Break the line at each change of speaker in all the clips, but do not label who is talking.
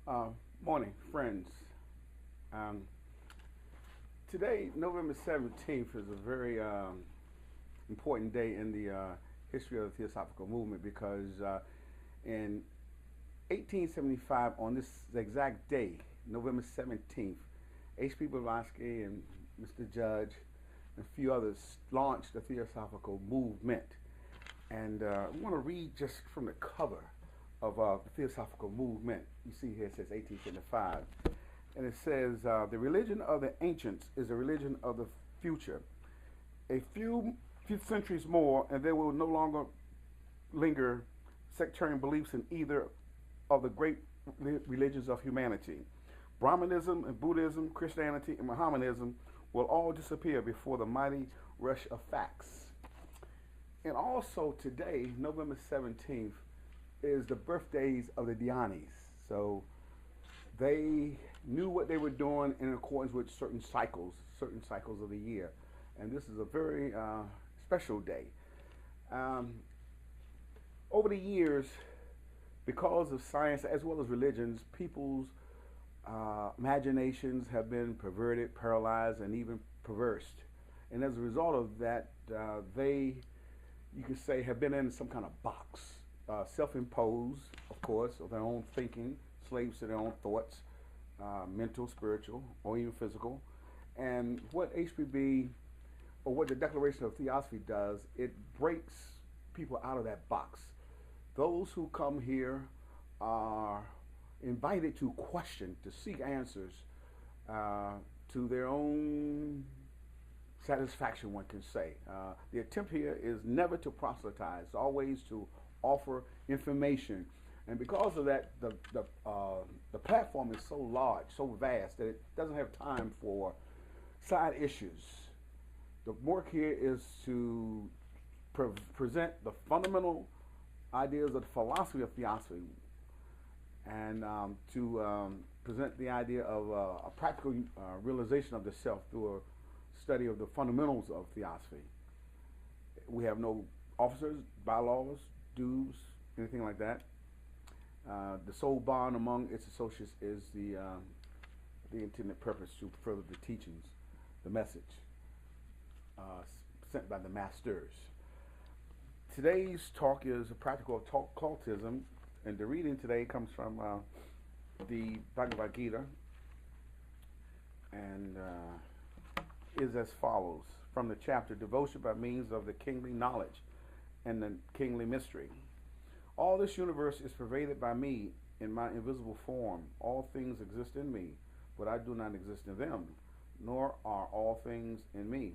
Morning, friends. Um, Today, November 17th, is a very important day in the history of the Theosophical movement because in 1875, on this exact day, November 17th, H.P. Blavatsky and Mr. Judge and a few others launched the Theosophical movement. And I want to read just from the cover of the Theosophical movement. You see here it says 1875. And it says, the religion of the ancients is the religion of the future. A few centuries more, and there will no longer linger sectarian beliefs in either of the great religions of humanity. Brahmanism and Buddhism, Christianity and Mohammedanism will all disappear before the mighty rush of facts. And also today, November 17th, is the birthdays of the Dhyanis. So they knew what they were doing in accordance with certain cycles of the year. And this is a very special day. Over the years, because of science as well as religions, people's imaginations have been perverted, paralyzed, and even perversed. And as a result of that, they, you could say, have been in some kind of box, self-imposed, of course, of their own thinking, slaves to their own thoughts, mental, spiritual, or even physical. And what HPB, or what the Declaration of Theosophy does, it breaks people out of that box. Those who come here are invited to question, to seek answers to their own satisfaction, one can say. The attempt here is never to proselytize, always to offer information. And because of that, the platform is so large, so vast, that it doesn't have time for side issues. The work here is to present the fundamental ideas of the philosophy of theosophy, and to present the idea of a practical realization of the self through a study of the fundamentals of theosophy. We have no officers, bylaws, dues, anything like that. The sole bond among its associates is the intended purpose to further the teachings, the message sent by the masters. Today's talk is a practical occultism, and the reading today comes from the Bhagavad Gita, and is as follows. From the chapter, Devotion by Means of the Kingly Knowledge and the Kingly Mystery. All this universe is pervaded by me in my invisible form. All things exist in me, but I do not exist in them, nor are all things in me.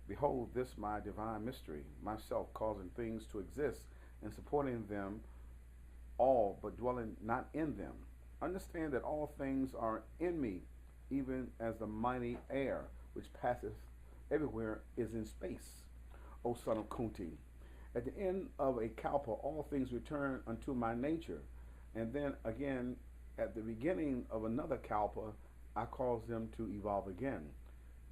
Behold this my divine mystery, myself causing things to exist and supporting them all, but dwelling not in them. Understand that all things are in me, even as the mighty air, which passeth everywhere, is in space, O son of Kunti. At the end of a kalpa, all things return unto my nature, and then again, at the beginning of another kalpa, I cause them to evolve again.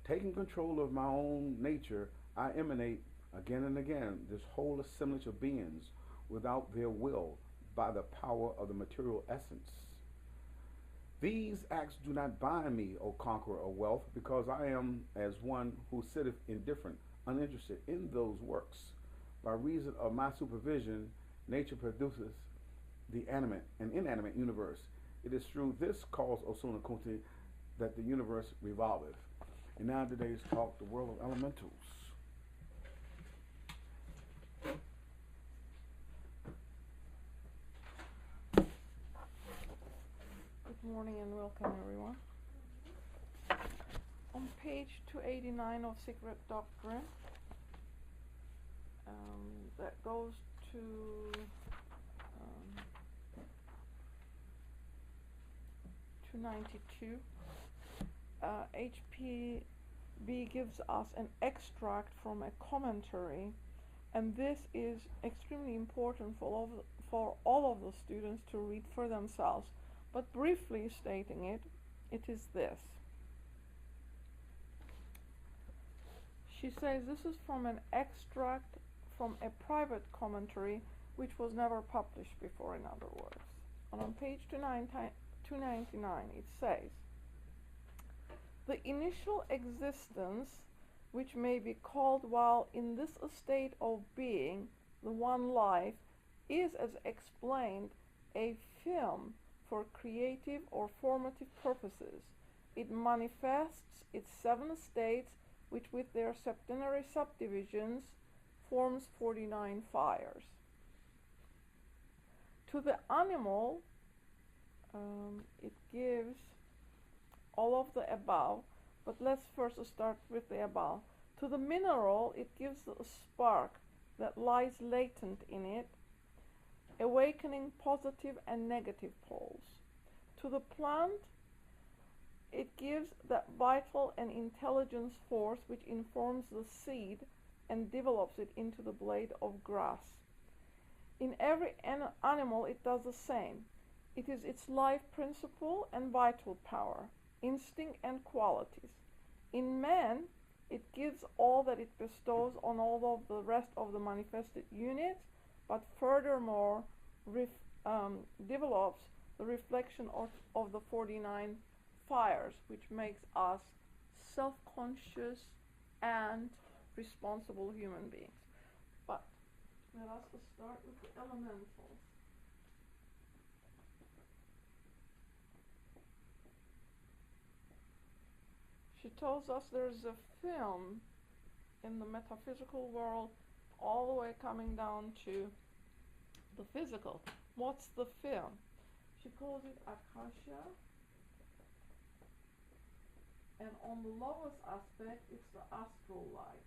Taking control of my own nature, I emanate again and again this whole assemblage of beings without their will, by the power of the material essence. These acts do not bind me, O conqueror of wealth, because I am as one who sitteth indifferent, uninterested in those works. By reason of my supervision, nature produces the animate and inanimate universe. It is through this cause, O Suna Kunti, that the universe revolveth. And now today's talk, the world of elementals.
Good morning and welcome everyone. On page 289 of Secret Doctrine, that goes to 292. HPB gives us an extract from a commentary, and this is extremely important for all of the students to read for themselves. But briefly stating it, it is this. She says this is from an extract from a private commentary which was never published before, in other words. And on page 299, it says, the initial existence, which may be called while in this state of being, the one life, is, as explained, a film for creative or formative purposes. It manifests its 7 states, which with their septenary subdivisions forms 49 fires. To the animal, it gives all of the above, but let's first start with the above. To the mineral, it gives a spark that lies latent in it, awakening positive and negative poles. To the plant, it gives that vital and intelligence force which informs the seed and develops it into the blade of grass. In every animal, it does the same. It is its life principle and vital power, instinct and qualities. In man, it gives all that it bestows on all of the rest of the manifested units, but furthermore develops the reflection of the 49 fires, which makes us self-conscious and responsible human beings. But let us start with the elementals. She tells us there's a film in the metaphysical world all the way coming down to the physical. What's the film? She calls it akasha, and on the lowest aspect it's the astral light.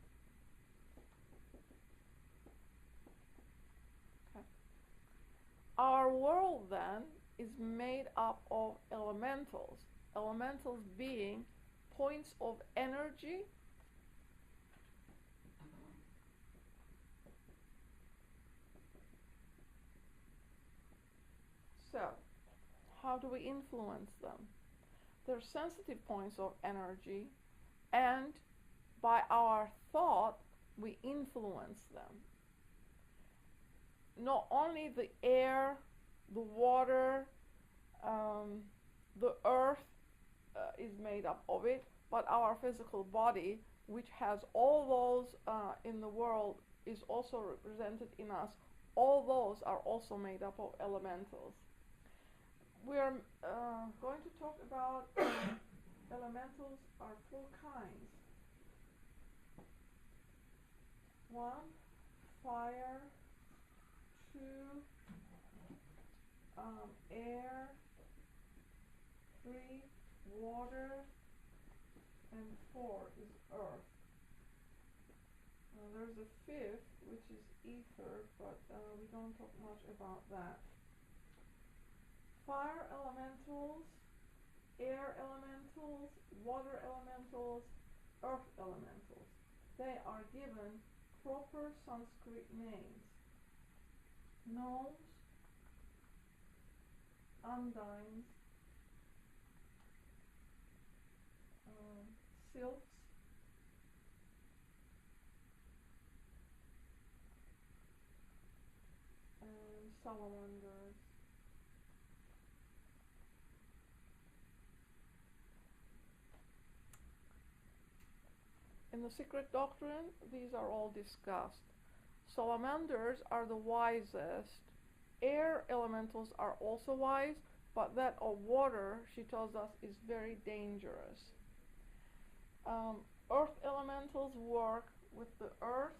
Okay. Our world then is made up of elementals, elementals being points of energy so how do we influence them? They're sensitive points of energy, and by our thought we influence them. Not only the air, the water, the earth is made up of it, but our physical body, which has all those in the world, is also represented in us. All those are also made up of elementals. We are going to talk about elementals are 4 kinds. 1, fire. 2, air. 3, water. And 4 is earth. There's a 5th, which is ether, but we don't talk much about that. Fire elementals, air elementals, water elementals, earth elementals. They are given proper Sanskrit names. Gnomes, undines, sylphs, and salamanders. In the Secret Doctrine, these are all discussed. Salamanders are the wisest. Air elementals are also wise, but that of water, she tells us, is very dangerous. Earth elementals work with the earth,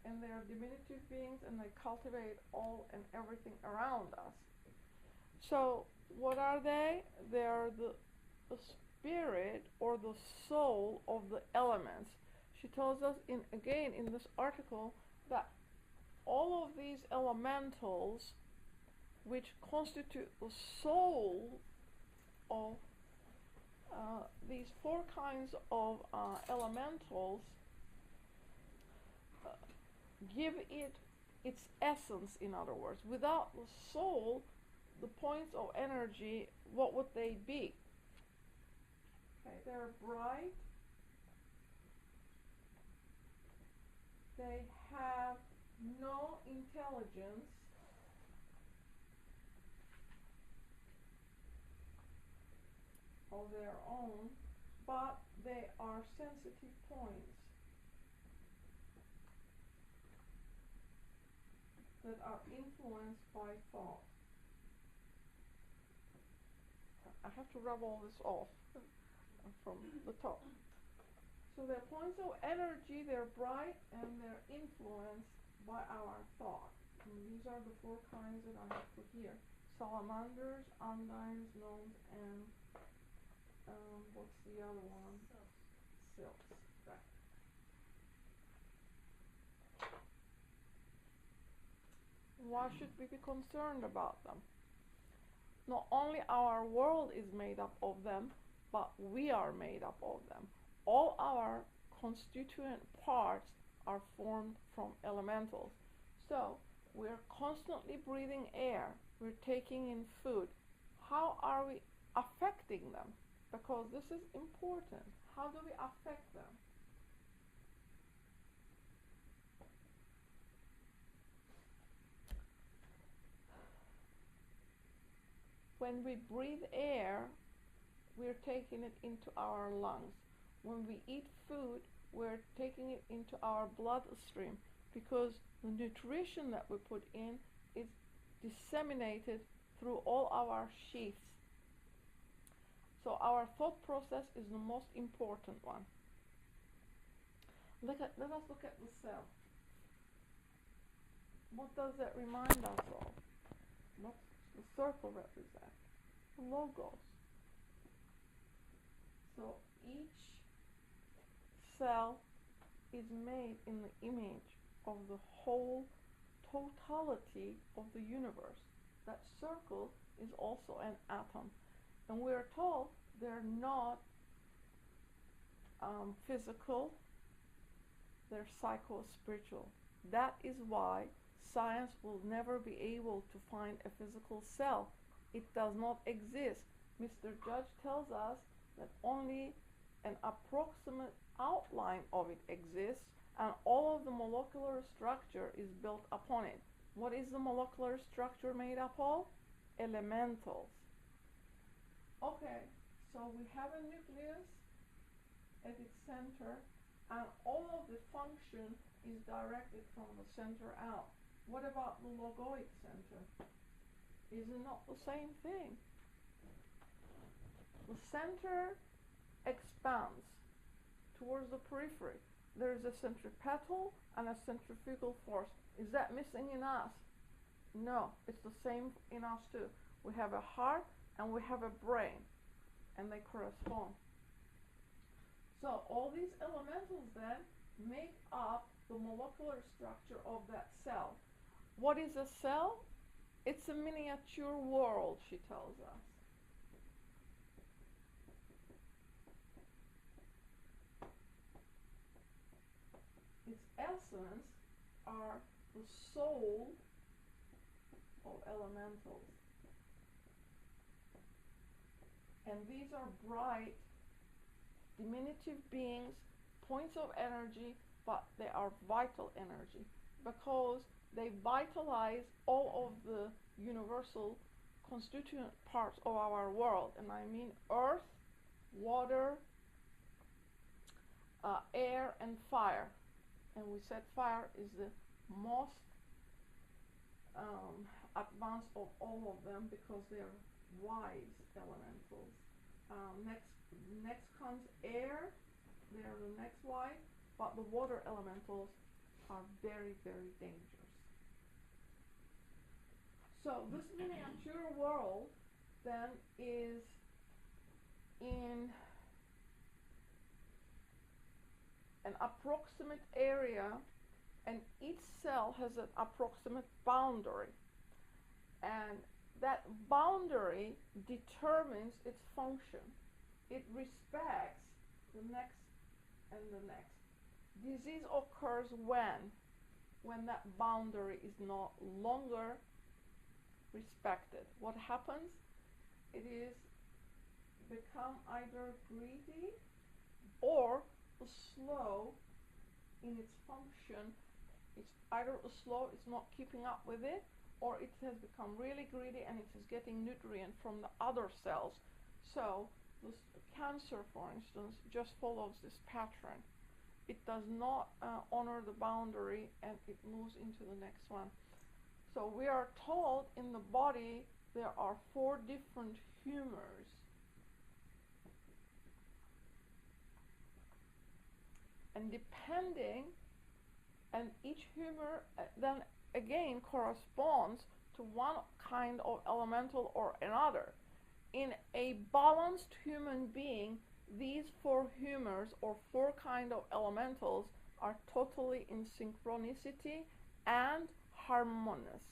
and they are diminutive beings, and they cultivate all and everything around us. So what are they? They are the spirit or the soul of the elements. She tells us again in this article that all of these elementals, which constitute the soul of these 4 kinds of elementals, give it its essence, in other words. Without the soul, the points of energy, what would they be? Okay, they're bright. They have no intelligence. of their own, but they are sensitive points that are influenced by thought. I have to rub all this off from the top. So they're points of energy, they're bright, and they're influenced by our thought. And these are the 4 kinds that I have put here. Salamanders, undines, gnomes, and what's the other one? Sylphs. Right. Why should we be concerned about them? Not only our world is made up of them, but we are made up of them. All our constituent parts are formed from elementals. So we're constantly breathing air, we're taking in food. How are we affecting them? Because this is important. How do we affect them? When we breathe air, we're taking it into our lungs. When we eat food, we're taking it into our bloodstream, because the nutrition that we put in is disseminated through all our sheaths. So our thought process is the most important one. Let us look at the cell. What does that remind us of? What does the circle represent? Logos. So each cell is made in the image of the whole totality of the universe. That circle is also an atom. And we're told they're not physical, they're psycho-spiritual. That is why science will never be able to find a physical cell. It does not exist. Mr. Judge tells us that only an approximate outline of it exists, and all of the molecular structure is built upon it. What is the molecular structure made up of? Elementals. Okay, so we have a nucleus at its center, and all of the function is directed from the center out. What about the logoid center? Is it not the same thing? The center expands towards the periphery. There is a centripetal and a centrifugal force. Is that missing in us? No, it's the same in us too. We have a heart and we have a brain, and they correspond. So all these elementals then make up the molecular structure of that cell. What is a cell? It's a miniature world, she tells us. Its essence are the soul of elementals. And these are bright, diminutive beings, points of energy, but they are vital energy, because they vitalize all of the universal constituent parts of our world. And I mean earth, water, air, and fire. And we said fire is the most advanced of all of them, because they're wise elementals. Next comes air, they're the next wise, but the water elementals are very, very dangerous. So this miniature world then is in an approximate area, and each cell has an approximate boundary, and that boundary determines its function. It respects the next and the next. Disease occurs when that boundary is no longer respected. What happens? It is become either greedy or slow in its function. It's either slow, it's not keeping up with it, or it has become really greedy and it is getting nutrient from the other cells. So This Cancer, for instance, just follows this pattern. It does not honor the boundary, and it moves into the next one. So we are told in the body there are 4 different humors. And depending, and each humor then again corresponds to one kind of elemental or another. In a balanced human being, these 4 humors or 4 kind of elementals are totally in synchronicity and harmonious.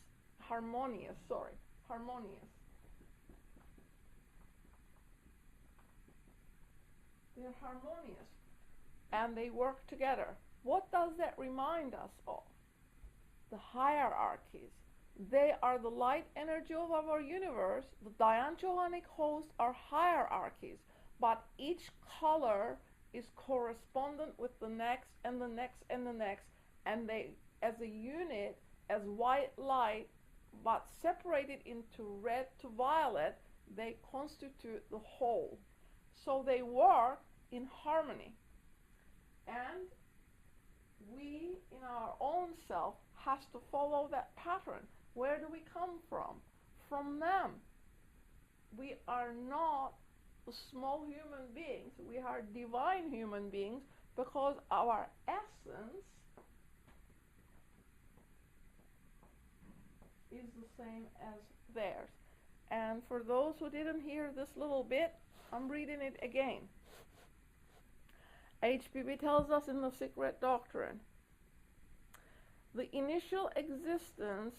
They're harmonious and they work together. What does that remind us of? The hierarchies. They are the light energy of our universe. The Diane-Johanic hosts are hierarchies, but each color is correspondent with the next and the next and the next, and they, as a unit, as white light, but separated into red to violet, they constitute the whole. So they work in harmony. And we, in our own self, has to follow that pattern. Where do we come from? From them. We are not small human beings. We are divine human beings, because our essence is the same as theirs. And for those who didn't hear this little bit, I'm reading it again. HPB tells us in the Secret Doctrine, the initial existence,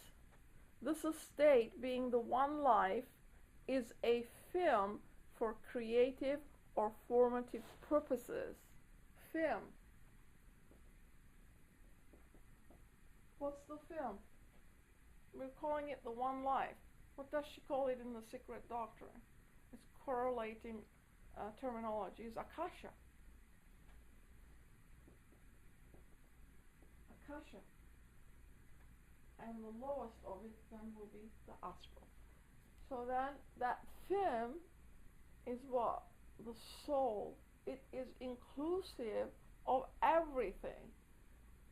this state being the one life, is a film for creative or formative purposes. Film. What's the film? We're calling it the one life. What does she call it in the Secret Doctrine? It's correlating terminology is Akasha. Akasha. And the lowest of it then will be the astral. So then that film is what? The soul. It is inclusive of everything.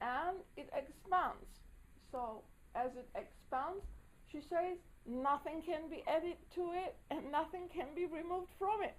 And it expands. So as it expands, she says nothing can be added to it and nothing can be removed from it.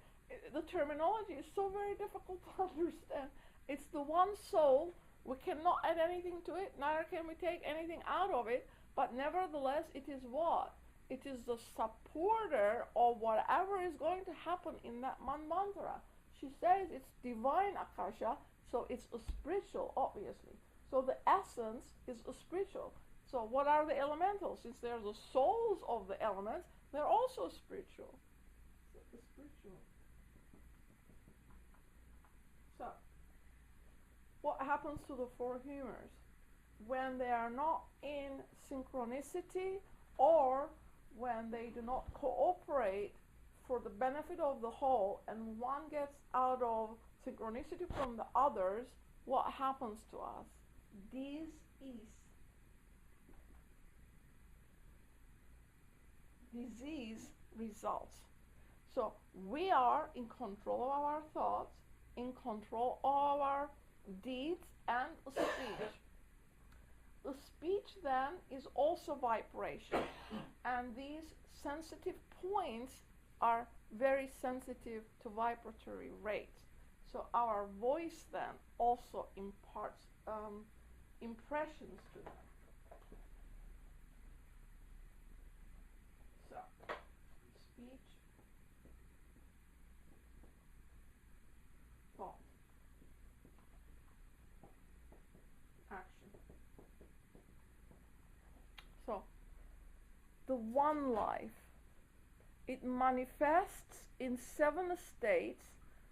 The terminology is so very difficult to understand. It's the one soul. We cannot add anything to it, neither can we take anything out of it, but nevertheless it is what? It is the supporter of whatever is going to happen in that manvantara. She says it's divine Akasha, so it's a spiritual, obviously. So the essence is a spiritual. So what are the elementals? Since they're the souls of the elements, they're also spiritual. So the spiritual. So what happens to the 4 humors? When they are not in synchronicity, or when they do not cooperate for the benefit of the whole, and one gets out of synchronicity from the others, what happens to us? Disease results. So we are in control of our thoughts, in control of our deeds and speech. The speech then is also vibration, and these sensitive points are very sensitive to vibratory rates. So our voice then also imparts impressions to them. So speech, thought, action. So the one life, it manifests in 7 states,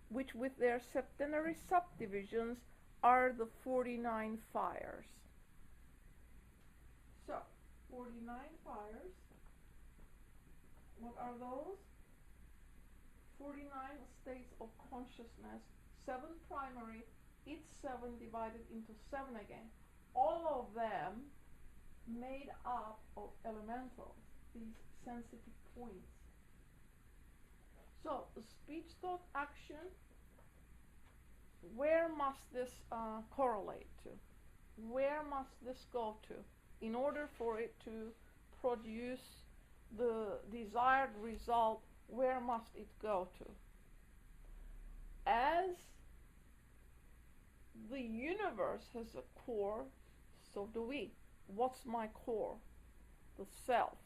which with their septenary subdivisions are the 49 fires. So 49 fires, what are those? 49 states of consciousness, 7 primary, each 7 divided into 7 again. All of them made up of elementals, these sensitive points. So the the speech, thought, action, where must this correlate to? Where must this go to in order for it to produce the desired result? Where must it go to? As the universe has a core, so do we. What's my core? The self.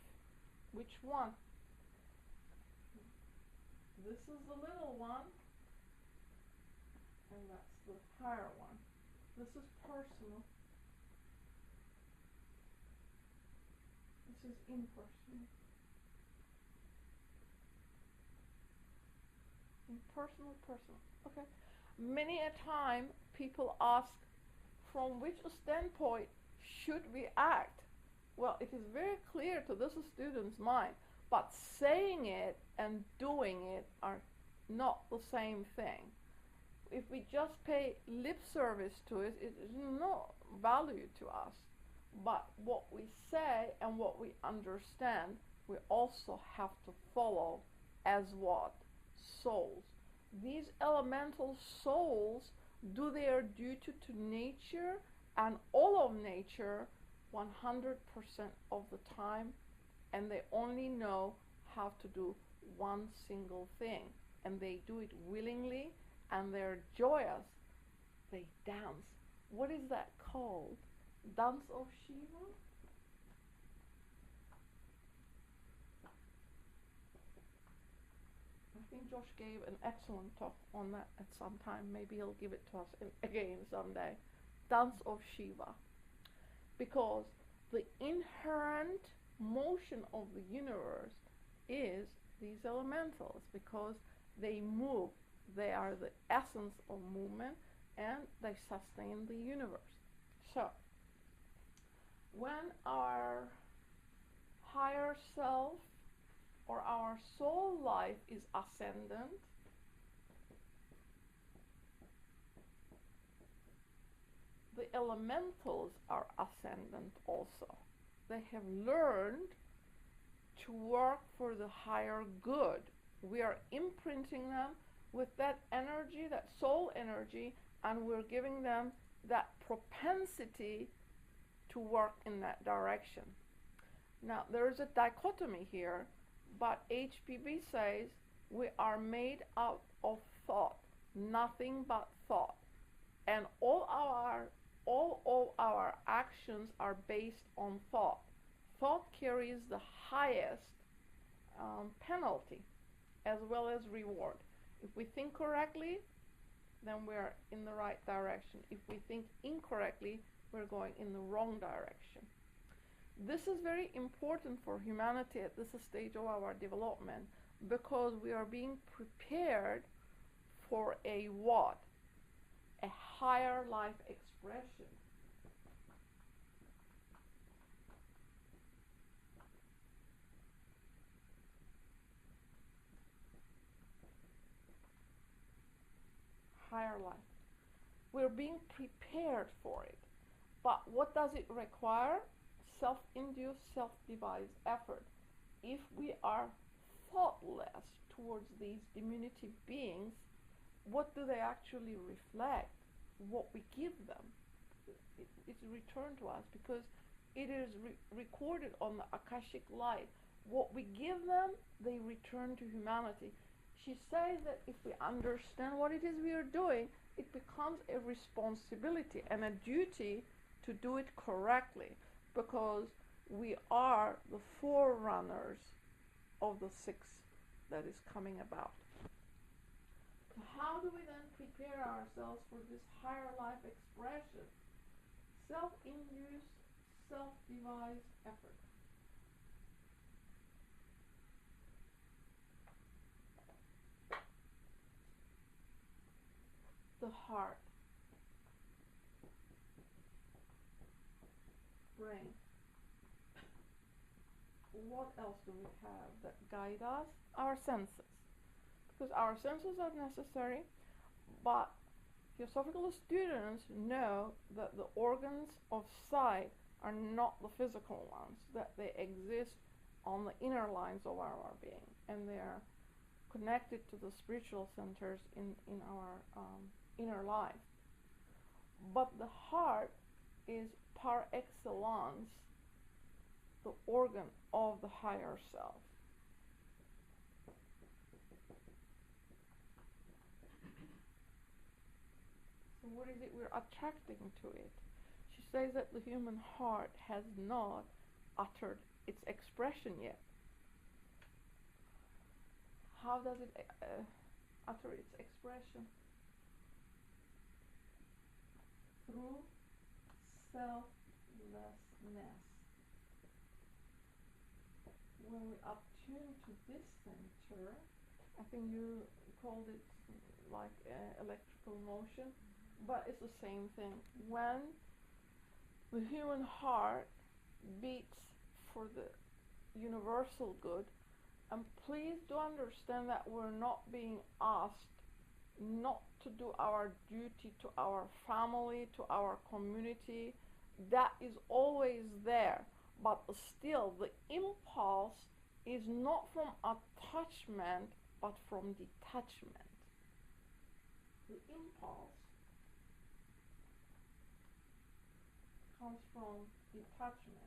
Which one? This is the little one, and that's the higher one. This is personal. This is impersonal. Impersonal, personal. Okay. Many a time people ask, from which standpoint should we act? Well, it is very clear to this student's mind, but saying it and doing it are not the same thing. If we just pay lip service to it, it is no value to us. But what we say and what we understand, we also have to follow as what? Souls. These elemental souls do their duty to nature and all of nature 100% of the time, and they only know how to do one single thing, and they do it willingly, and they're joyous. They dance. What is that called? Dance of Shiva? I think Josh gave an excellent talk on that at some time. Maybe he'll give it to us again someday. Dance of Shiva. Because the inherent motion of the universe is these elementals, because they move. They are the essence of movement, and they sustain the universe. So, when our higher self or our soul life is ascendant, the elementals are ascendant also. They have learned to work for the higher good. We are imprinting them with that energy, that soul energy, and we're giving them that propensity to work in that direction. Now, there is a dichotomy here, but HPB says we are made out of thought, nothing but thought. And all our actions are based on thought. Thought carries the highest penalty as well as reward. If we think correctly, then we're in the right direction. If we think incorrectly, we're going in the wrong direction. This is very important for humanity at this stage of our development, because we are being prepared for a what? A higher life expression. Higher life. We're being prepared for it. But what does it require? Self-induced, self-devised effort. If we are thoughtless towards these diminutive beings, what do they actually reflect? What we give them. It's returned to us, because it is recorded on the Akashic light. What we give them, they return to humanity. She says that if we understand what it is we are doing, it becomes a responsibility and a duty to do it correctly, because we are the forerunners of the six that is coming about. So how do we then prepare ourselves for this higher life expression? Self-induced, self-devised effort. The heart, brain. What else do we have that guide us? Our senses. Because our senses are necessary, but Theosophical students know that the organs of sight are not the physical ones, that they exist on the inner lines of our being, and they are connected to the spiritual centers in our inner life. But the heart is par excellence the organ of the higher self. So what is it we're attracting to it? She says that the human heart has not uttered its expression yet. How does it utter its expression? Through selflessness. When we attune to this center, I think you called it like electrical motion, but it's the same thing. When the human heart beats for the universal good, and please do understand that we're not being asked not to do our duty to our family, to our community. That is always there, but still the impulse is not from attachment but from detachment. The impulse comes from detachment.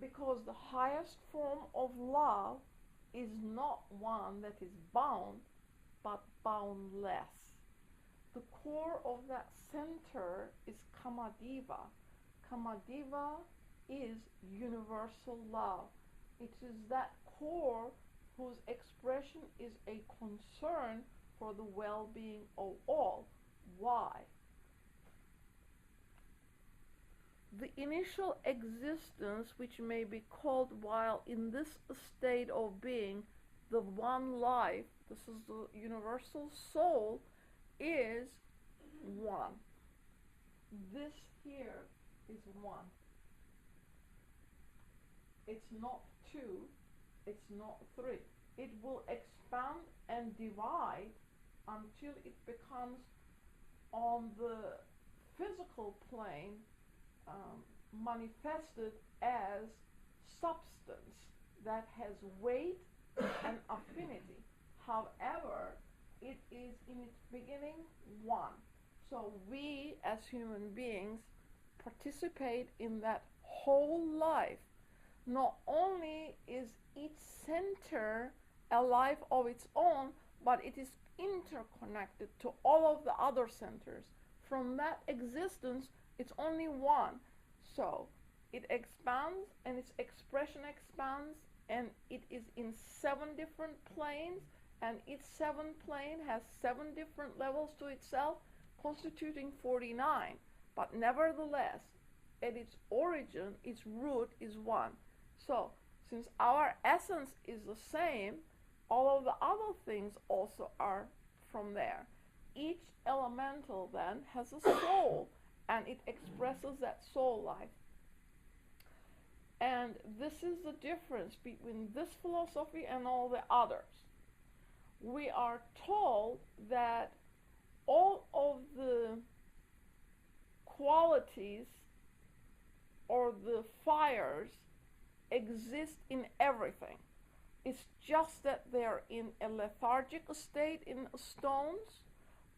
Because the highest form of love is not one that is bound, but boundless. The core of that center is Kamadeva. Kamadeva is universal love. It is that core whose expression is a concern for the well-being of all. Why? The initial existence, which may be called while in this state of being, the one life, this is the universal soul, is one. This here is one. It's not two, it's not three. It will expand and divide until it becomes on the physical plane manifested as substance that has weight and affinity. However, it is in its beginning one. So we as human beings participate in that whole life. Not only is each center a life of its own, but it is interconnected to all of the other centers. From that existence, it's only one. So it expands and its expression expands, and it is in 7 different planes, and each 7th plane has 7 different levels to itself, constituting 49. But nevertheless, at its origin, its root is one. So since our essence is the same, all of the other things also are from there. Each elemental then has a soul, and it expresses that soul life. And this is the difference between this philosophy and all the others. We are told that all of the qualities or the fires exist in everything. It's just that they're in a lethargic state in stones,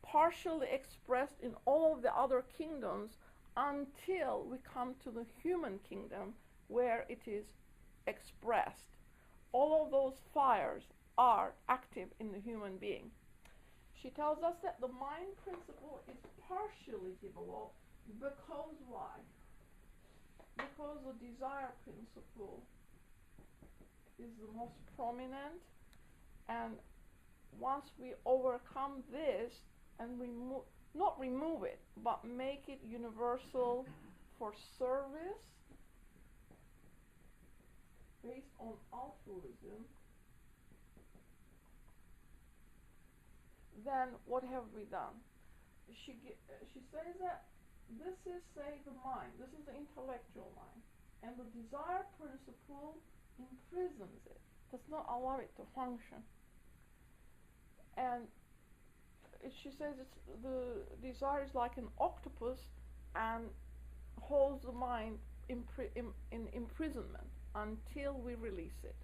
partially expressed in all of the other kingdoms, until we come to the human kingdom where it is expressed. All of those fires are active in the human being. She tells us that the mind principle is partially developed because why? Because the desire principle is the most prominent, and once we overcome this and not remove it, but make it universal for service based on altruism, then what have we done? She says that this is, say, the mind. This is the intellectual mind. And the desire principle imprisons it, does not allow it to function. And she says the desire is like an octopus and holds the mind in imprisonment until we release it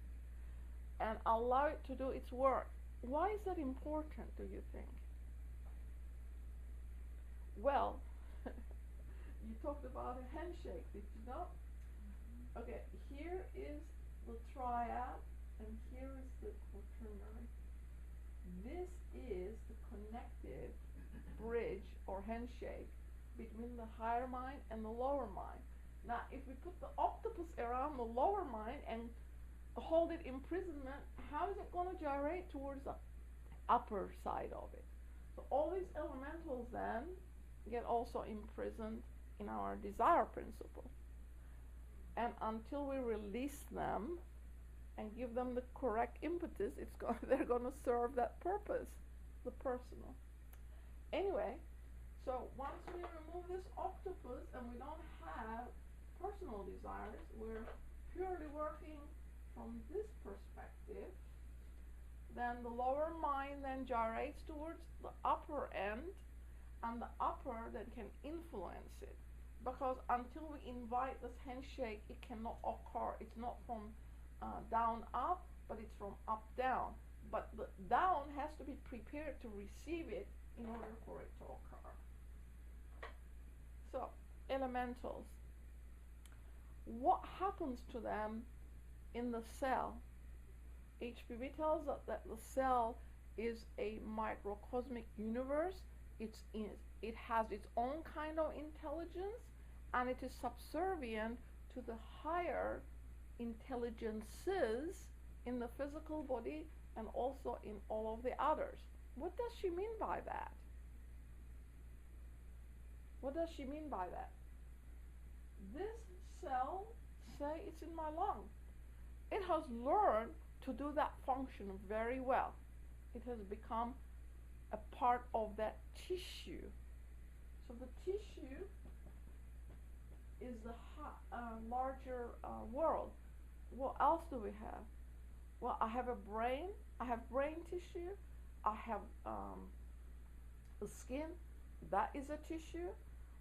and allow it to do its work. Why is that important, do you think? Well, you talked about a handshake, did you not? Okay, here is the triad and here is the quaternary. This is the connective bridge or handshake between the higher mind and the lower mind. Now, if we put the octopus around the lower mind and hold it in imprisonment, how is it going to gyrate towards the upper side of it? So all these elementals then get also imprisoned in our desire principle. And until we release them and give them the correct impetus, they're going to serve that purpose, the personal. Anyway, so once we remove this octopus and we don't have personal desires, we're purely working from this perspective, then the lower mind then gyrates towards the upper end, and the upper then can influence it. Because until we invite this handshake, it cannot occur. It's not from down up, but it's from up down. But the down has to be prepared to receive it in order for it to occur. So, elementals. What happens to them in the cell? HPV tells us that the cell is a microcosmic universe. It has its own kind of intelligence, and it is subservient to the higher intelligences in the physical body and also in all of the others. What does she mean by that? What does she mean by that? This cell, say it's in my lung, it has learned to do that function very well. It has become a part of that tissue. So the tissue is the larger world. What else do we have? Well, I have a brain. I have brain tissue. I have the skin. That is a tissue.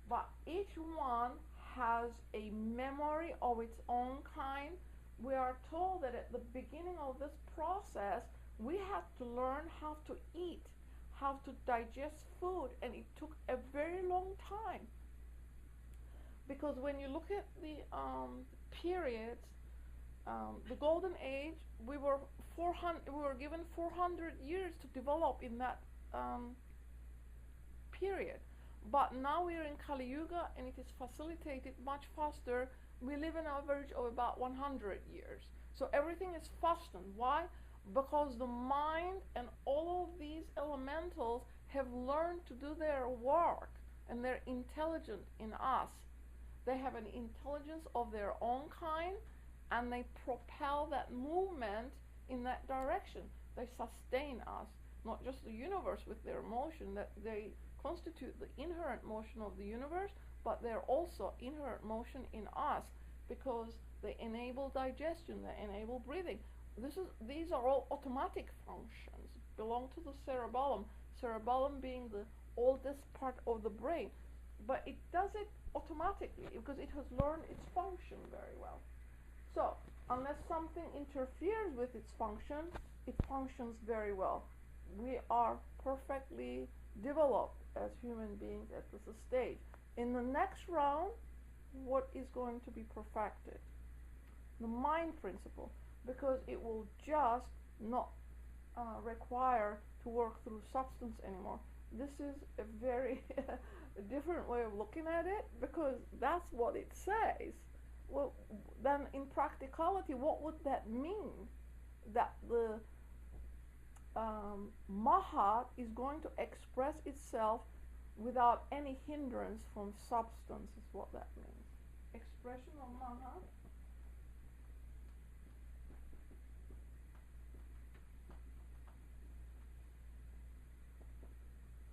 But each one has a memory of its own kind. We are told that at the beginning of this process, we had to learn how to eat, how to digest food, and it took a very long time. Because when you look at the periods, the golden age, we were given 400 years to develop in that period. But now we are in Kali Yuga, and it is facilitated much faster. We live an average of about 100 years. So everything is fastened. Why? Because the mind and all of these elementals have learned to do their work, and they're intelligent in us. They have an intelligence of their own kind, and they propel that movement in that direction. They sustain us, not just the universe with their motion, that they constitute the inherent motion of the universe, but they're also inherent motion in us because they enable digestion, they enable breathing. These are all automatic functions, belong to the cerebellum being the oldest part of the brain. But it does it automatically because it has learned its function very well. So, unless something interferes with its function, it functions very well. We are perfectly developed as human beings at this stage. In the next round, what is going to be perfected? The mind principle, because it will just not require to work through substance anymore. This is a very different way of looking at it, because that's what it says. Well, then in practicality, what would that mean? That the Mahat is going to express itself without any hindrance from substance, is what that means. Expression of Mahat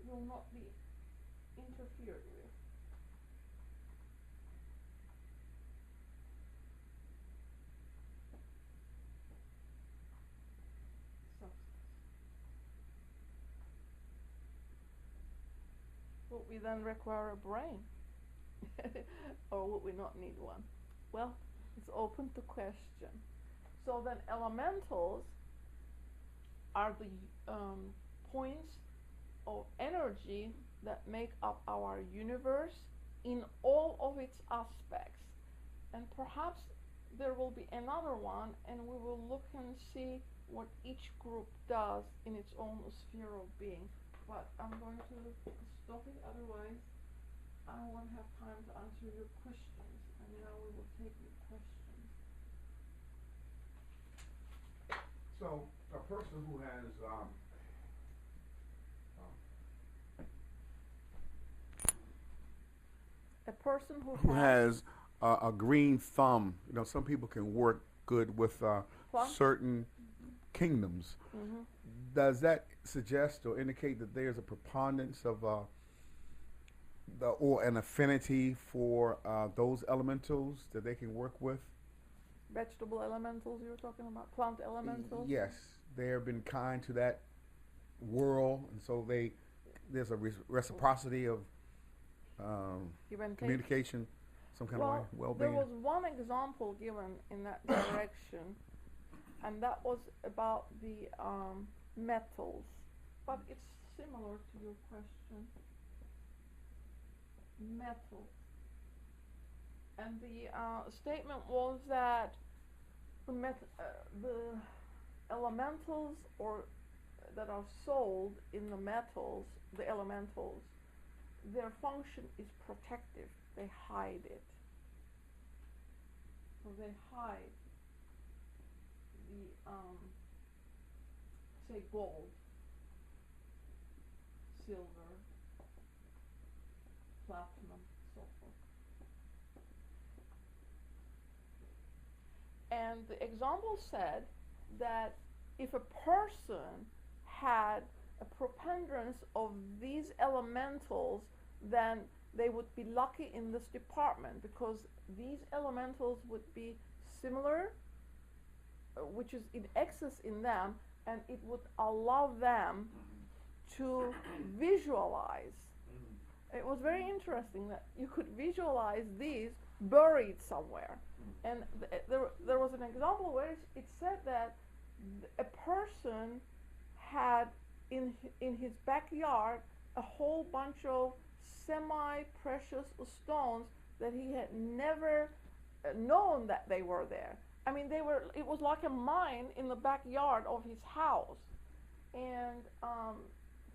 will not be interfered with. Would we then require a brain? Or would we not need one? Well, it's open to question. So then elementals are the points of energy that make up our universe in all of its aspects. And perhaps there will be another one, and we will look and see what each group does in its own sphere of being. But I'm going to stop it, otherwise I won't have time to answer your questions. And now we will take your questions.
So a person who has
a person
who has a green thumb, some people can work good with certain kingdoms. Does that suggest or indicate that there's a preponderance of or an affinity for those elementals that they can work with?
Vegetable elementals you're talking about? Plant elementals?
Yes, they have been kind to that world, and so there's a reciprocity of communication, some kind of way, well-being.
There was one example given in that direction, and that was about the metals, but it's similar to your question. Metals. And the statement was that the elementals that are sold in the metals, the elementals, their function is protective. They hide it. So they hide the, say, gold, silver, platinum, so forth. And the example said that if a person had a preponderance of these elementals, then they would be lucky in this department, because these elementals would be similar, which is in excess in them, and it would allow them to visualize. It was very interesting that you could visualize these buried somewhere. And there was an example where it said that a person had in his backyard a whole bunch of semi-precious stones that he had never known that they were there. I mean, it was like a mine in the backyard of his house. And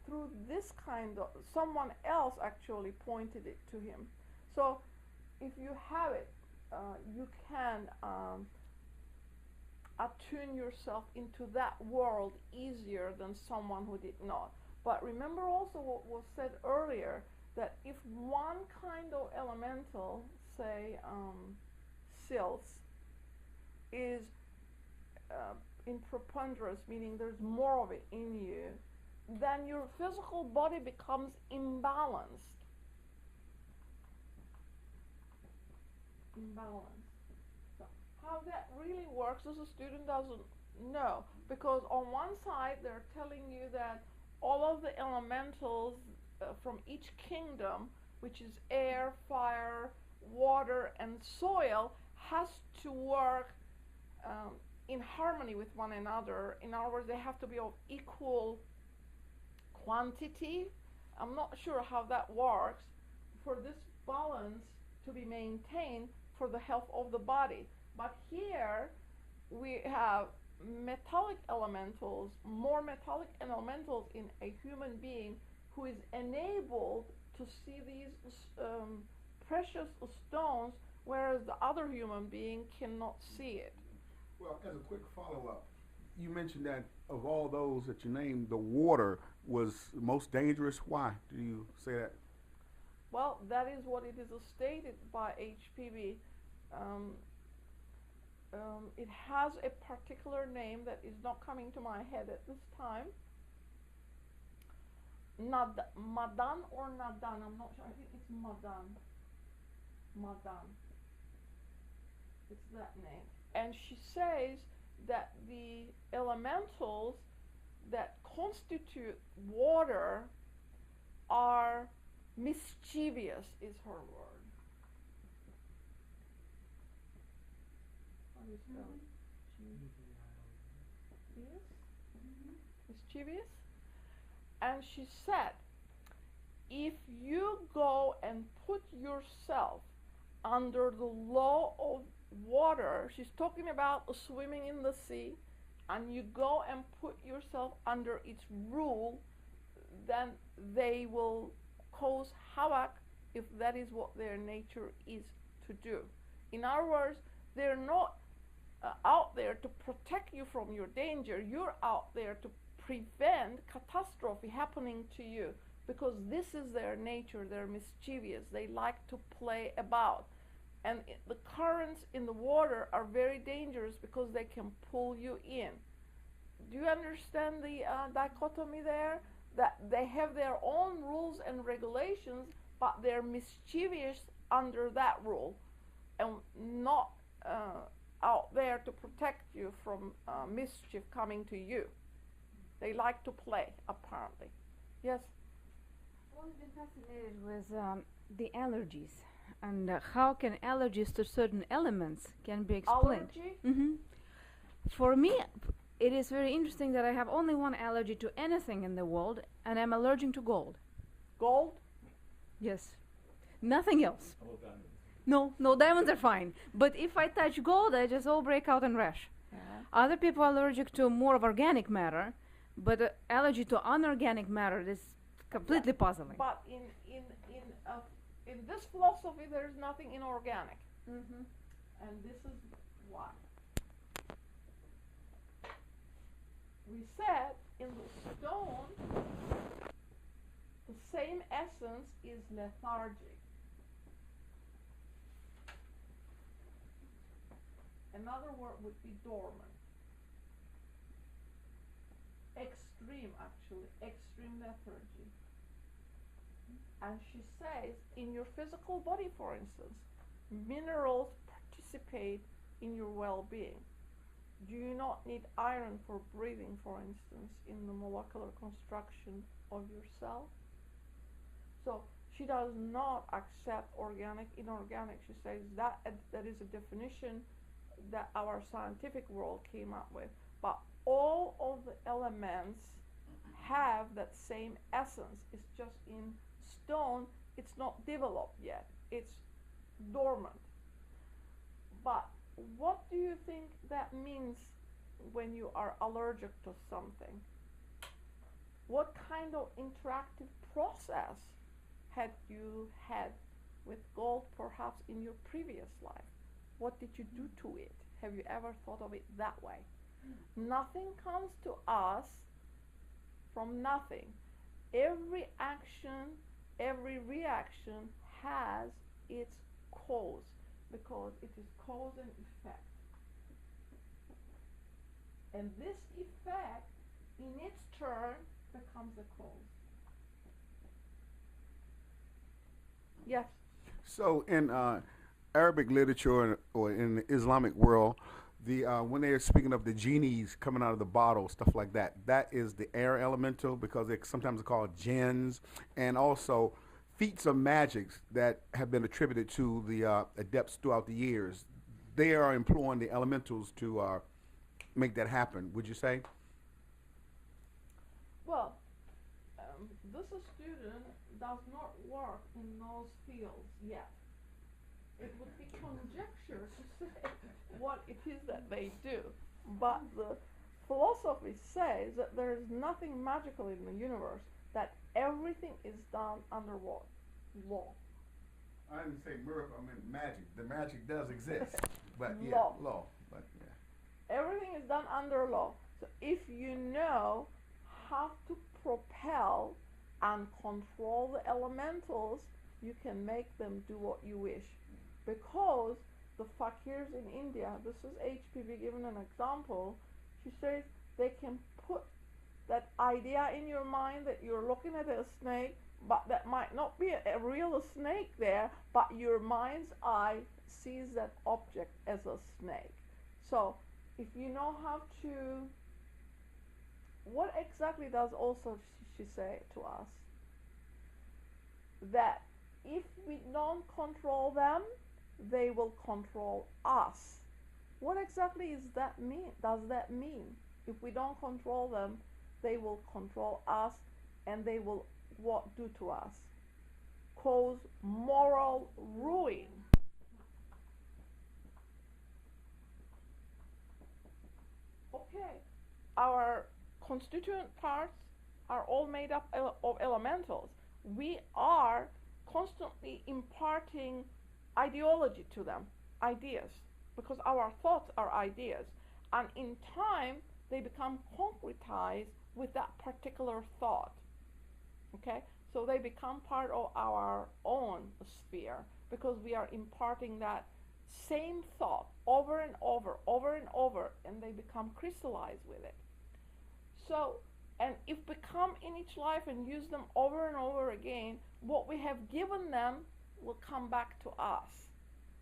through this kind of, someone else actually pointed it to him. So if you have it, you can attune yourself into that world easier than someone who did not. But remember also what was said earlier, that if one kind of elemental, say silts, is in preponderance, meaning there's more of it in you, then your physical body becomes imbalanced. So how that really works as a student doesn't know, because on one side they're telling you that all of the elementals from each kingdom, which is air, fire, water, and soil, has to work in harmony with one another. In other words, they have to be of equal quantity. I'm not sure how that works for this balance to be maintained for the health of the body. But here we have metallic elementals, more metallic elementals in a human being who is enabled to see these precious stones, whereas the other human being cannot see it.
Well, as a quick follow-up, you mentioned that of all those that you named, the water was most dangerous. Why do you say that?
Well, that is what it is stated by HPV. It has a particular name that is not coming to my head at this time. Madan or Nadan, I'm not sure. I think it's Madan. Madan. It's that name. And she says that the elementals that constitute water are mischievous, is her word. do you spell it? Yes? Mischievous? And she said, if you go and put yourself under the law of water, she's talking about swimming in the sea, and you go and put yourself under its rule, then they will cause havoc if that is what their nature is to do. In other words, they're not out there to protect you from your danger. You're out there to prevent catastrophe happening to you, because this is their nature. They're mischievous. They like to play about. And the currents in the water are very dangerous because they can pull you in. Do you understand the dichotomy there? That they have their own rules and regulations, but they're mischievous under that rule, and not out there to protect you from mischief coming to you. They like to play, apparently. Yes?
I've always been fascinated with the allergies, and how can allergies to certain elements can be explained.
Allergy?
For me, it is very interesting that I have only one allergy to anything in the world, and I'm allergic to gold.
Gold?
Yes. Nothing else.
How about diamonds?
No, diamonds are fine. But if I touch gold, I just all break out in rash.
Yeah.
Other people are allergic to more of organic matter, but allergy to unorganic matter is completely puzzling.
But in this philosophy, there is nothing inorganic. And this is why. We said in the stone, the same essence is lethargic. Another word would be dormant. Extreme, actually, extreme lethargy. And she says, in your physical body, for instance, minerals participate in your well-being. Do you not need iron for breathing, for instance, in the molecular construction of your cell? So she does not accept organic, inorganic. She says that is a definition that our scientific world came up with. But all of the elements have that same essence. It's just in stone, it's not developed yet. It's dormant. But what do you think that means when you are allergic to something? What kind of interactive process had you had with gold perhaps in your previous life? What did you do to it? Have you ever thought of it that way? Nothing comes to us from nothing. Every action, every reaction has its cause, because it is cause and effect. And this effect, in its turn, becomes a cause. Yes?
So in Arabic literature or in the Islamic world, when they're speaking of the genies coming out of the bottle, stuff like that, that is the air elemental, because they sometimes are called jinns, and also feats of magics that have been attributed to the adepts throughout the years. They are employing the elementals to make that happen, would you say?
Well, this student does not work in those fields yet. It would be conjecture to say what it is that they do. But the philosophy says that there is nothing magical in the universe, that everything is done under what? Law.
I didn't say miracle, I meant magic. The magic does exist, but law. But yeah.
Everything is done under law. So if you know how to propel and control the elementals, you can make them do what you wish. Because the fakirs in India, this is HPV given an example, she says they can put that idea in your mind that you're looking at a snake, but that might not be a real snake there, but your mind's eye sees that object as a snake. So if you know how to, what exactly does also she say to us? That if we don't control them, they will control us. What exactly is that mean? Does that mean if we don't control them, they will control us, and they will what do to us? Cause moral ruin. Okay, our constituent parts are all made up of elementals. We are constantly imparting ideology to them, ideas, because our thoughts are ideas, and in time they become concretized with that particular thought. Okay, so they become part of our own sphere because we are imparting that same thought over and over, and they become crystallized with it. So, and if we come in each life and use them over and over again, what we have given them will come back to us.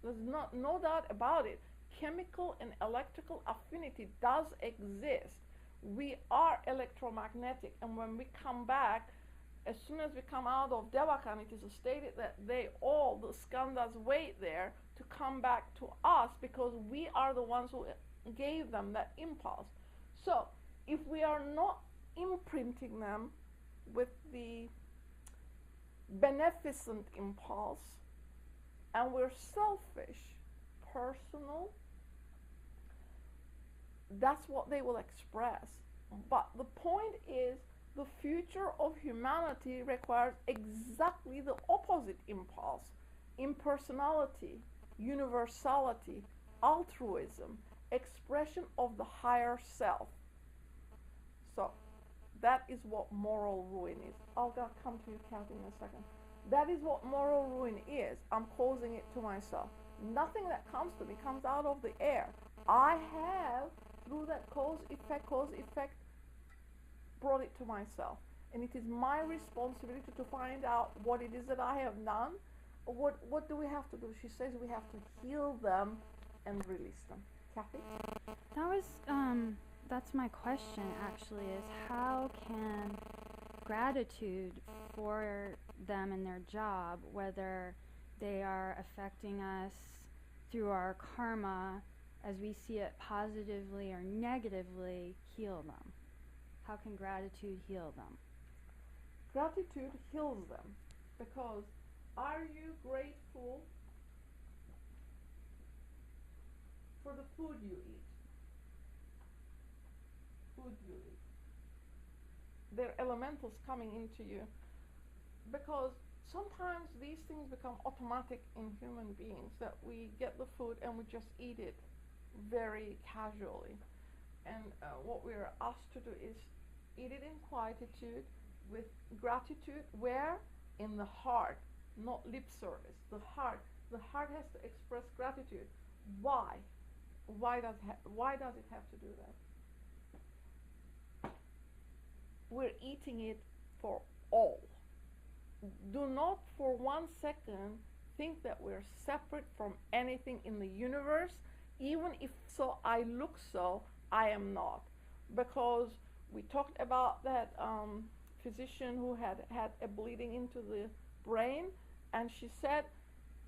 There's no doubt about it. Chemical and electrical affinity does exist. We are electromagnetic, and when we come back, as soon as we come out of Devakan, it is stated that they all, the skandhas, wait there to come back to us because we are the ones who gave them that impulse. So, if we are not imprinting them with the beneficent impulse, and we're selfish, personal, that's what they will express. But the point is, the future of humanity requires exactly the opposite impulse: impersonality, universality, altruism, expression of the higher self. So that is what moral ruin is. I'll come to you, Kathy, in a second. That is what moral ruin is. I'm causing it to myself. Nothing that comes to me comes out of the air. I have, through that cause, effect, brought it to myself. And it is my responsibility to find out what it is that I have done. What do we have to do? She says we have to heal them and release them. Kathy?
That's my question, actually, is how can gratitude for them and their job, whether they are affecting us through our karma as we see it positively or negatively, heal them? How can gratitude heal them?
Gratitude heals them because are you grateful for the food you eat? They're elementals coming into you, because sometimes these things become automatic in human beings, that we get the food and we just eat it very casually. And what we're asked to do is eat it in quietude with gratitude. Where? In the heart, not lip service. The heart has to express gratitude. Why? Why does it have to do that? We're eating it for all. Do not for 1 second think that we're separate from anything in the universe. Even if so, I look so, I am not. Because we talked about that physician who had a bleeding into the brain, and she said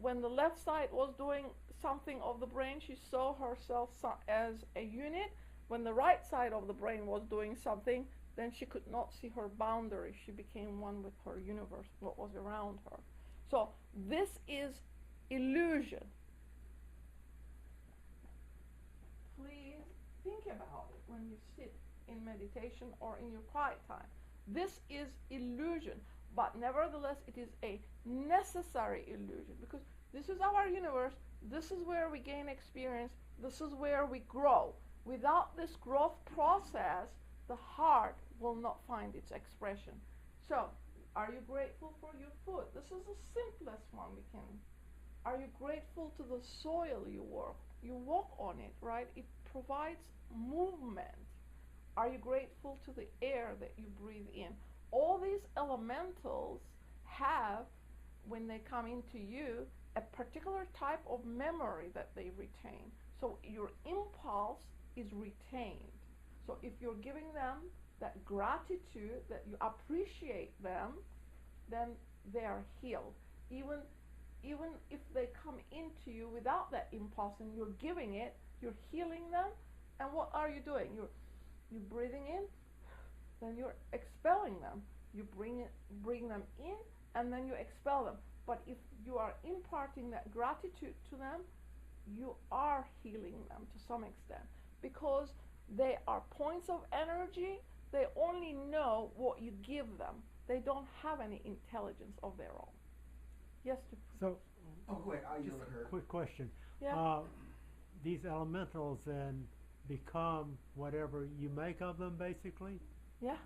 when the left side was doing something of the brain, she saw herself as a unit. When the right side of the brain was doing something, then she could not see her boundary. She became one with her universe, what was around her. So this is illusion. Please think about it when you sit in meditation or in your quiet time. This is illusion, but nevertheless it is a necessary illusion, because this is our universe. This is where we gain experience. This is where we grow. Without this growth process, the heart will not find its expression. So, are you grateful for your food? This is the simplest one we can. Are you grateful to the soil you walk on it, right? It provides movement. Are you grateful to the air that you breathe in? All these elementals have, when they come into you, a particular type of memory that they retain. So your impulse is retained. So if you're giving them that gratitude, that you appreciate them, then they are healed. Even if they come into you without that impulse and you're giving it, You're healing them, and what are you doing? You're breathing in, then you're expelling them. You bring them in, and then you expel them. But if you are imparting that gratitude to them, you are healing them to some extent, because they are points of energy. They only know what you give them. They don't have any intelligence of their own. Yes.
So,
Oh, go ahead. I
just
yield to her.
a quick question.
Yeah.
These elementals then become whatever you make of them, basically?
Yeah.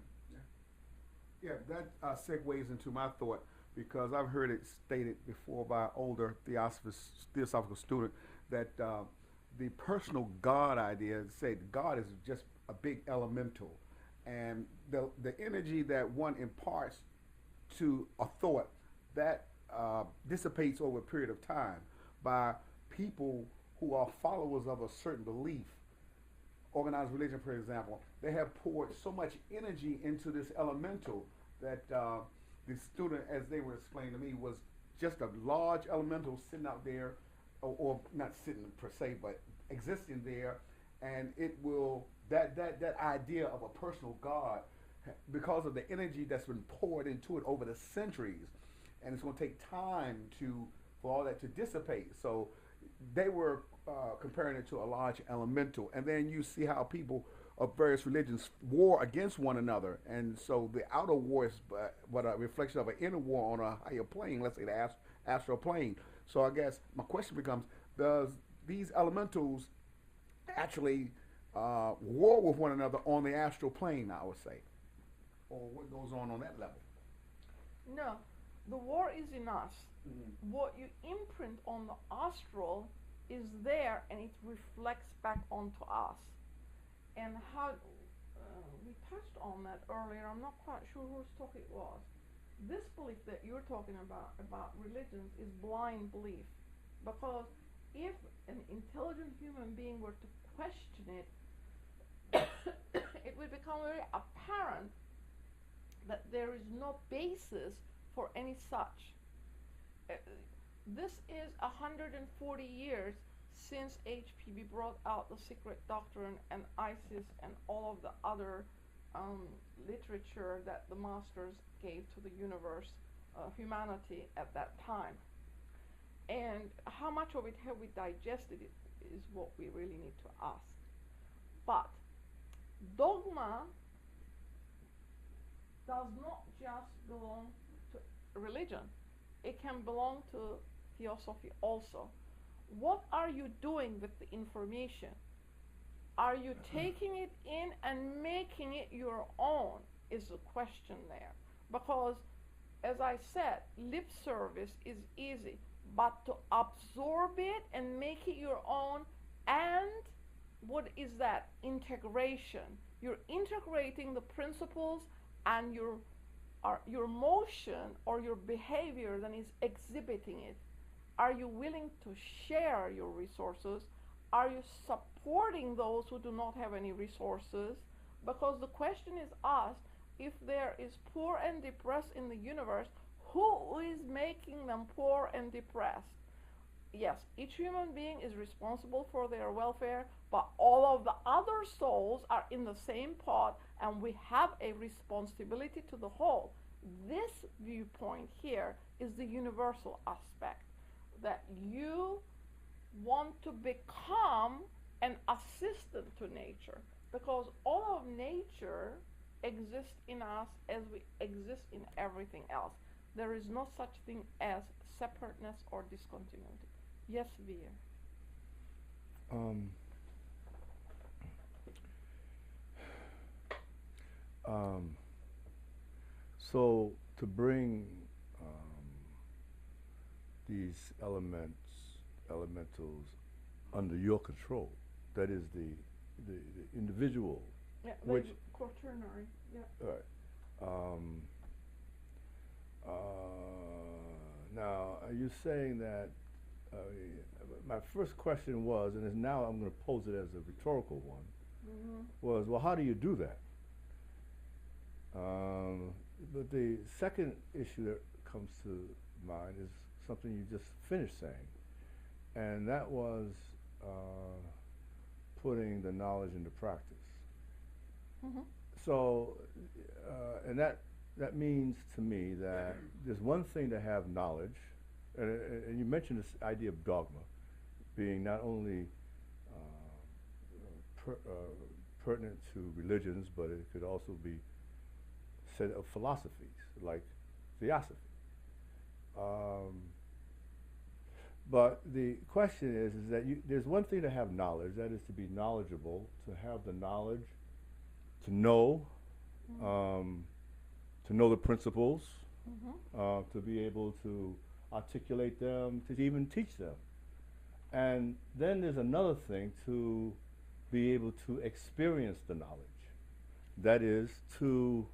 Yeah, that segues into my thought, because I've heard it stated before by older theosophical student that the personal God idea said God is just a big elemental, and the energy that one imparts to a thought that dissipates over a period of time by people who are followers of a certain belief. Organized religion, for example, they have poured so much energy into this elemental that the student, as they were explaining to me, was just a large elemental sitting out there, or not sitting per se, but existing there, and it will that idea of a personal God, because of the energy that's been poured into it over the centuries, and it's going to take time for all that to dissipate. So they were comparing it to a large elemental, and then you see how people of various religions war against one another, and so the outer war is but a reflection of an inner war on a higher plane, let's say the astral plane. So I guess my question becomes, does these elementals actually war with one another on the astral plane, I would say, or what goes on that level?
No, the war is in us. What you imprint on the astral is there, and it reflects back onto us. And how we touched on that earlier. I'm not quite sure whose talk it was. This belief that you're talking about religions is blind belief, because if an intelligent human being were to question it, it would become very apparent that there is no basis for any such. This is 140 years since HPB brought out the secret doctrine and ISIS and all of the other literature that the masters gave to the universe, humanity at that time. And how much of it have we digested is what we really need to ask. But dogma does not just belong to religion. It can belong to theosophy also. What are you doing with the information? Are you taking it in and making it your own is the question there. Because, as I said, lip service is easy, but to absorb it and make it your own, and what is that? Integration. You're integrating the principles, and your motion or your behavior then is exhibiting it. Are you willing to share your resources? Are you supporting those who do not have any resources? Because the question is asked, if there is poor and depressed in the universe, who is making them poor and depressed? Yes, each human being is responsible for their welfare, but all of the other souls are in the same pot, and we have a responsibility to the whole. This viewpoint here is the universal aspect, that you want to become an assistant to nature, because all of nature exists in us as we exist in everything else. There is no such thing as separateness or discontinuity. Yes, Veer.
So to bring these elementals under your control, that is the individual.
Yeah,
which
quaternary. Yeah.
All right. Now, are you saying that? My first question was, and now I'm going to pose it as a rhetorical one. Was, well, how do you do that? But the second issue that comes to mind is something you just finished saying, and that was putting the knowledge into practice.
Mm-hmm.
So, and that means to me that there's one thing to have knowledge, and you mentioned this idea of dogma being not only pertinent to religions, but it could also be said of philosophies like Theosophy. But the question is that there's one thing to have knowledge, that is to be knowledgeable, to have the knowledge, to know the principles, to be able to articulate them, to even teach them. And then there's another thing, to be able to experience the knowledge. That is to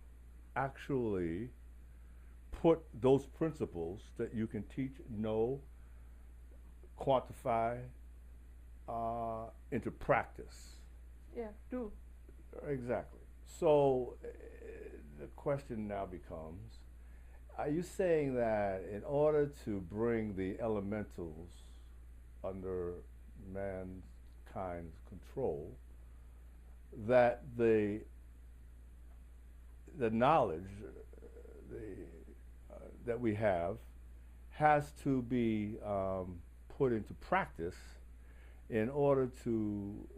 actually put those principles that you can teach, know, quantify into practice.
Yeah, do.
Exactly. So the question now becomes, are you saying that in order to bring the elementals under mankind's control, that the knowledge that we have has to be put into practice in order to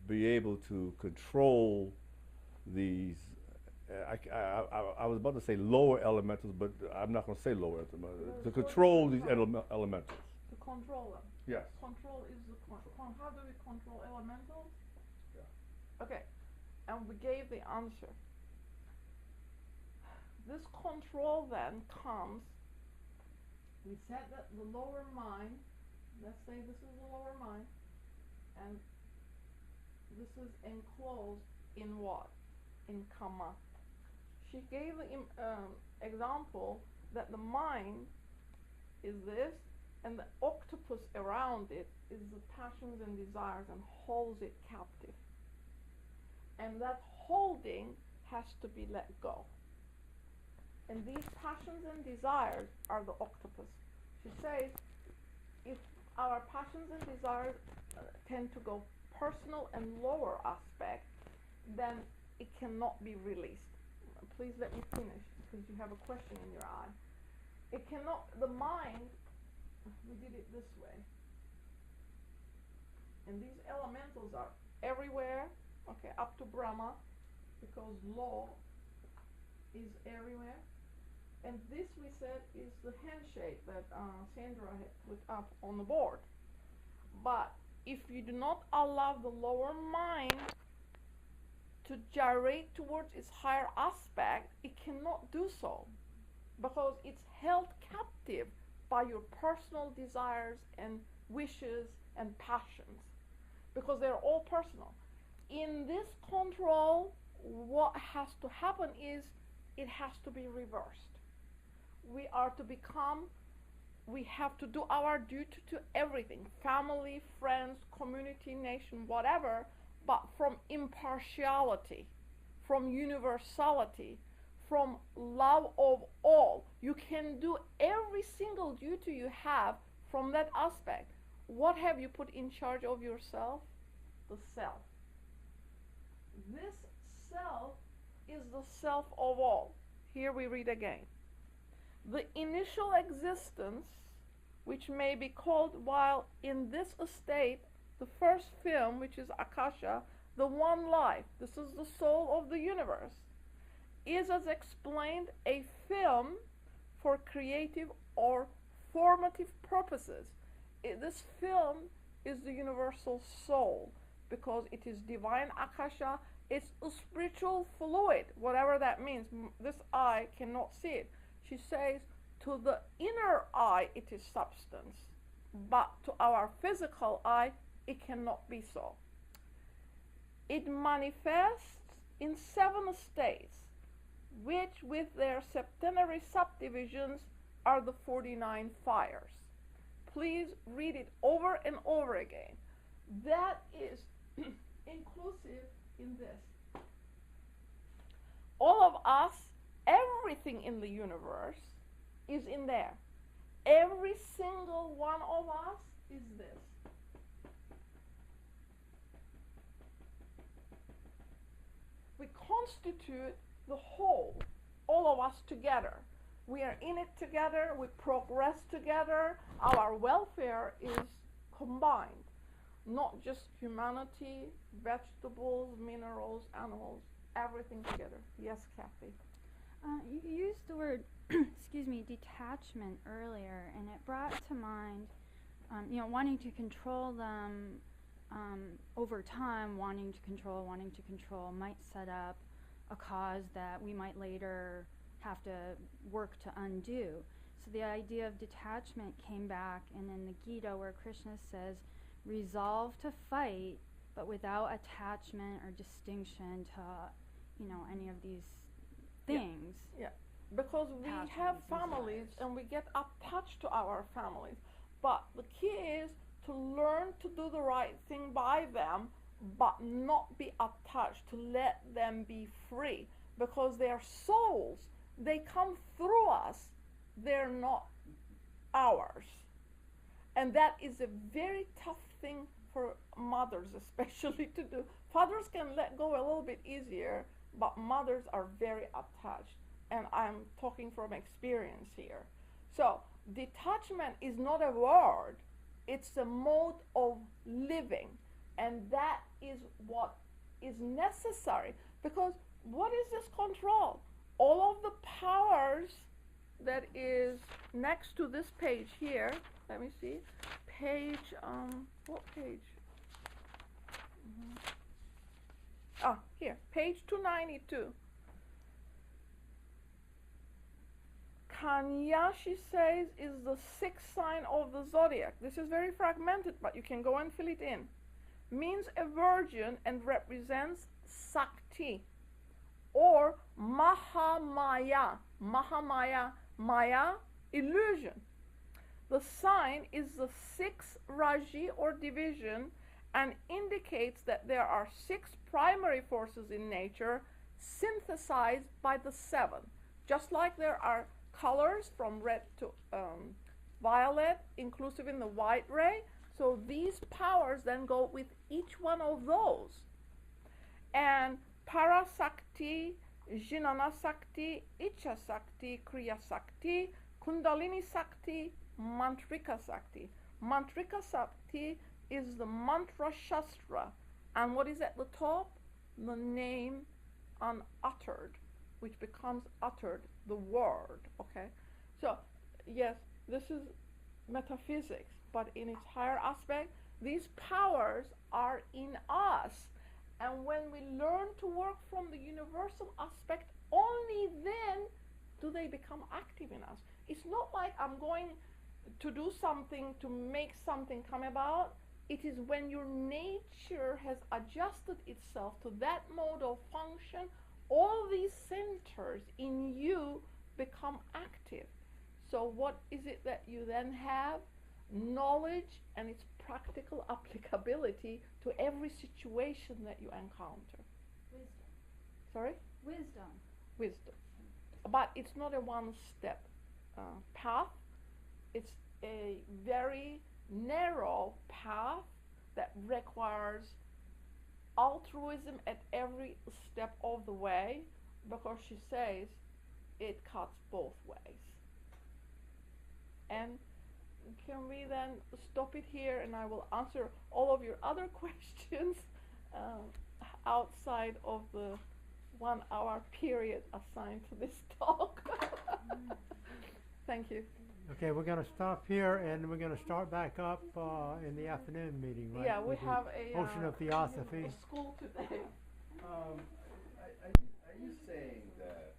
be able to control these, I was about to say lower elementals, but I'm not going to say lower elementals, to control these elementals.
To control them.
Yes.
Control is the how do we control elementals?
Yeah.
Okay, and we gave the answer. This control then comes, we said that the lower mind, let's say this is the lower mind, and this is enclosed in what? In karma. She gave the example that the mind is this, and the octopus around it is the passions and desires and holds it captive. And that holding has to be let go. And these passions and desires are the octopus. She says, if our passions and desires tend to go personal and lower aspect, then it cannot be released. Please let me finish, because you have a question in your eye. It cannot, the mind, we did it this way. And these elementals are everywhere, okay, up to Brahma, because law is everywhere. And this, we said, is the handshake that Sandra had put up on the board. But if you do not allow the lower mind to gyrate towards its higher aspect, it cannot do so, because it's held captive by your personal desires and wishes and passions, because they're all personal. In this control, what has to happen is it has to be reversed. We are to become, we have to do our duty to everything, family, friends, community, nation, whatever, but from impartiality, from universality, from love of all. You can do every single duty you have from that aspect. What have you put in charge of yourself? The self. This self is the self of all. Here we read again. The initial existence, which may be called while in this estate, the first film, which is Akasha, the one life, this is the soul of the universe, is, as explained, a film for creative or formative purposes. This film is the universal soul, because it is divine Akasha. It's a spiritual fluid, whatever that means. This eye cannot see it. She says, to the inner eye it is substance, but to our physical eye it cannot be so. It manifests in 7 states, which with their septenary subdivisions are the 49 fires. Please read it over and over again. That is inclusive in this. All of us, everything in the universe is in there. Every single one of us is this. constitute the whole, all of us together. We are in it together, we progress together, our welfare is combined, not just humanity, vegetables, minerals, animals, everything together. Yes, Kathy?
You used the word, excuse me, detachment earlier, and it brought to mind, wanting to control them over time, wanting to control might set up a cause that we might later have to work to undo. So the idea of detachment came back, and in the Gita where Krishna says, resolve to fight, but without attachment or distinction to, any of these things.
Yeah. Because we have families and we get attached to our families. But the key is to learn to do the right thing by them, but not be attached, to let them be free. Because they are souls. They come through us. They're not ours. And that is a very tough thing for mothers especially to do. Fathers can let go a little bit easier, but mothers are very attached. And I'm talking from experience here. So detachment is not a word. It's a mode of living. And that is what is necessary. Because what is this control? All of the powers that is next to this page here. Let me see. Page, what page? Here, page 292. Kanya, she says, is the sixth sign of the zodiac. This is very fragmented, but you can go and fill it in. Means a virgin and represents Sakti or Mahamaya. Mahamaya, Maya, illusion. The sign is the sixth Raji or division and indicates that there are 6 primary forces in nature synthesized by the 7. Just like there are colors from red to violet, inclusive in the white ray, so these powers then go with each one of those. And Parasakti, Jnana Sakti, Icha Sakti, Kriya Sakti, Kundalini Sakti, Mantrika Sakti. Mantrika Sakti is the mantra shastra. And what is at the top? The name unuttered, which becomes uttered, the word. Okay? So, yes, this is metaphysics, but in its higher aspect, these powers are in us. And when we learn to work from the universal aspect, only then do they become active in us. It's not like I'm going to do something to make something come about. It is when your nature has adjusted itself to that mode of function, all these centers in you become active. So what is it that you then have? Knowledge and its practical applicability to every situation that you encounter.
Wisdom.
Sorry?
Wisdom.
Wisdom. But it's not a one-step path. It's a very narrow path that requires altruism at every step of the way, because she says it cuts both ways. And can we then stop it here, and I will answer all of your other questions outside of the 1 hour period assigned to this talk. Thank you.
Okay, we're going to stop here, and we're going to start back up in the afternoon meeting, right?
Yeah, we
with the
have a
Ocean of Theosophy.
a school today.
Are you saying that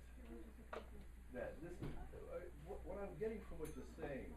this is what I'm getting from what you're saying